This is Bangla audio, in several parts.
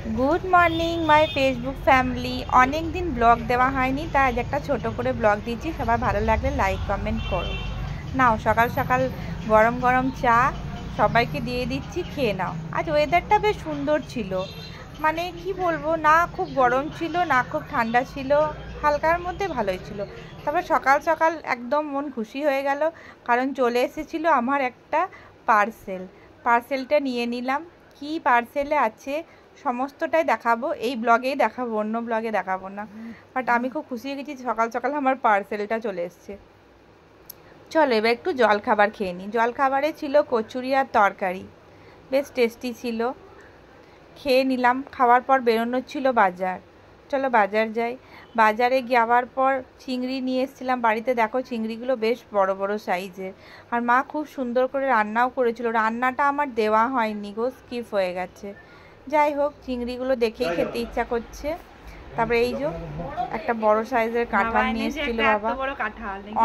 Good morning my Facebook family. অনেক দিন ব্লগ দেওয়া হয়নি, তাই আজ একটা ছোট করে ব্লগ দিচ্ছি। সবাই ভালো লাগলে লাইক কমেন্ট করো। নাও সকাল সকাল গরম গরম চা সবাইকে দিয়ে দিচ্ছি, খেয়ে নাও। আজ ওয়েদারটা বেশ সুন্দর ছিল, মানে কি বলবো, না খুব গরম ছিল না খুব ঠান্ডা ছিল, হালকার মধ্যে ভালোই ছিল। তারপর সকাল সকাল একদম মন খুশি হয়ে গেল, কারণ চলে এসেছিলো আমার একটা পার্সেলটা নিয়ে নিলাম। কি পার্সেলে আছে সমস্তটাই দেখাবো, এই ব্লগেই দেখাবো, অন্য ব্লগে দেখাবো না। বাট আমি খুব খুশি হয়ে গেছি, সকাল সকাল আমার পার্সেলটা চলে এসছে। চলো এবার একটু জল খাবার খেয়ে নিই। জল খাবারে ছিল কচুরি আর তরকারি, বেশ টেস্টি ছিল। খেয়ে নিলাম। খাওয়ার পর বেরোনোর ছিল বাজার। চলো বাজার যাই। বাজারে যাওয়ার পর চিংড়ি নিয়ে এসেছিলাম বাড়িতে। দেখো চিংড়িগুলো বেশ বড় বড় সাইজের, আর মা খুব সুন্দর করে রান্নাও করেছিল। রান্নাটা আমার দেওয়া হয়নি গো, স্কিপ হয়ে গেছে। যাই হোক, চিংড়িগুলো দেখেই খেতে ইচ্ছা করছে। তারপরে এই যে একটা বড় সাইজের কাঁঠাল নিয়ে এসেছিল বাবা,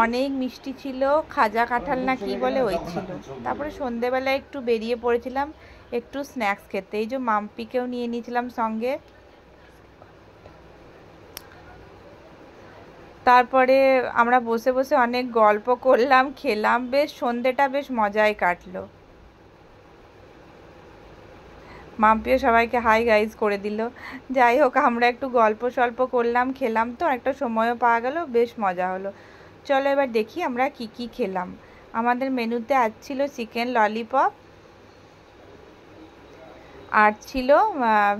অনেক মিষ্টি ছিল, খাজা কাঁঠাল না কি বলে ওই ছিল। তারপরে সন্ধেবেলায় একটু বেরিয়ে পড়েছিলাম একটু স্ন্যাক্স খেতে। এই যে মাম্পিকেও নিয়ে নিয়েছিলাম সঙ্গে। তারপরে আমরা বসে বসে অনেক গল্প করলাম, খেলাম, বেশ সন্ধেটা বেশ মজায় কাটলো। মাম্পিও সবাইকে হাই গাইজ করে দিল। যাই হোক, আমরা একটু গল্প সল্প করলাম, খেলাম, তো একটা সময়ও পাওয়া গেল, বেশ মজা হলো। চলো এবার দেখি আমরা কি কি খেলাম। আমাদের মেনুতে আজ ছিল চিকেন ললিপপ, আর ছিল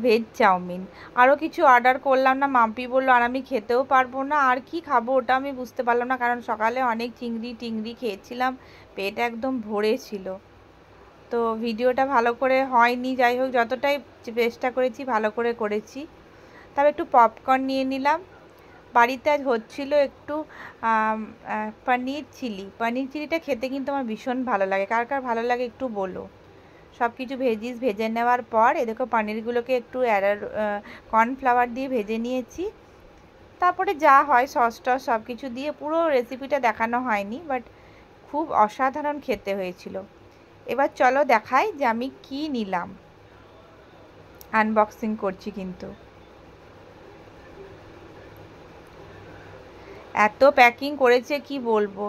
ভেজ চাউমিন। আরও কিছু অর্ডার করলাম না, মাম্পি বললো আর আমি খেতেও পারবো না, আর কি খাবো ওটা আমি বুঝতে পারলাম না, কারণ সকালে অনেক চিংড়ি খেয়েছিলাম, পেট একদম ভরে ছিল। তো ভিডিওটা ভালো করে হয়নি, যাই হোক যতটাই চেষ্টা করেছি ভালো করে করেছি। তবে একটু পপকর্ন নিয়ে নিলাম। বাড়িতে আজ হচ্ছিল একটু পনির চিলিটা খেতে কিন্তু আমার ভীষণ ভালো লাগে। কার কার ভালো লাগে একটু বলো। সব কিছু ভেজে নেওয়ার পর এ দেখো পনিরগুলোকে একটু কর্নফ্লাওয়ার দিয়ে ভেজে নিয়েছি। তারপরে যা হয় সস টস সব কিছু দিয়ে, পুরো রেসিপিটা দেখানো হয়নি, বাট খুব অসাধারণ খেতে হয়েছিল। এবার চলো দেখাই যে আমি কি নিলাম। আনবক্সিং করছি কিন্তু। এত প্যাকিং করেছে কি বলবো।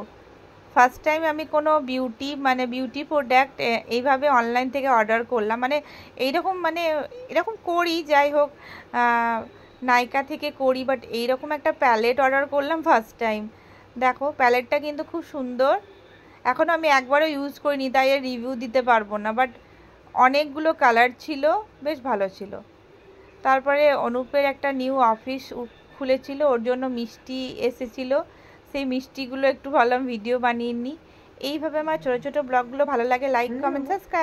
ফার্স্ট টাইম আমি কোনো বিউটি প্রোডাক্ট এইভাবে অনলাইন থেকে অর্ডার করলাম। মানে এরকম করি, যাই হোক নাইকা থেকে করি, বাট এইরকম একটা প্যালেট অর্ডার করলাম ফার্স্ট টাইম। দেখো প্যালেটটা কিন্তু খুব সুন্দর। এখনও আমি একবারও ইউজ করিনি, তাই এর রিভিউ দিতে পারবো না, বাট অনেকগুলো কালার ছিল, বেশ ভালো ছিল। তারপরে অনুপের একটা নিউ অফিস খুলেছিল, ওর জন্য মিষ্টি এসেছিলো, সেই মিষ্টিগুলো একটু ভাবলাম ভিডিও বানিয়ে নিই। এইভাবে আমার ছোটো ছোটো ব্লগগুলো ভালো লাগে। Like comment subscribe.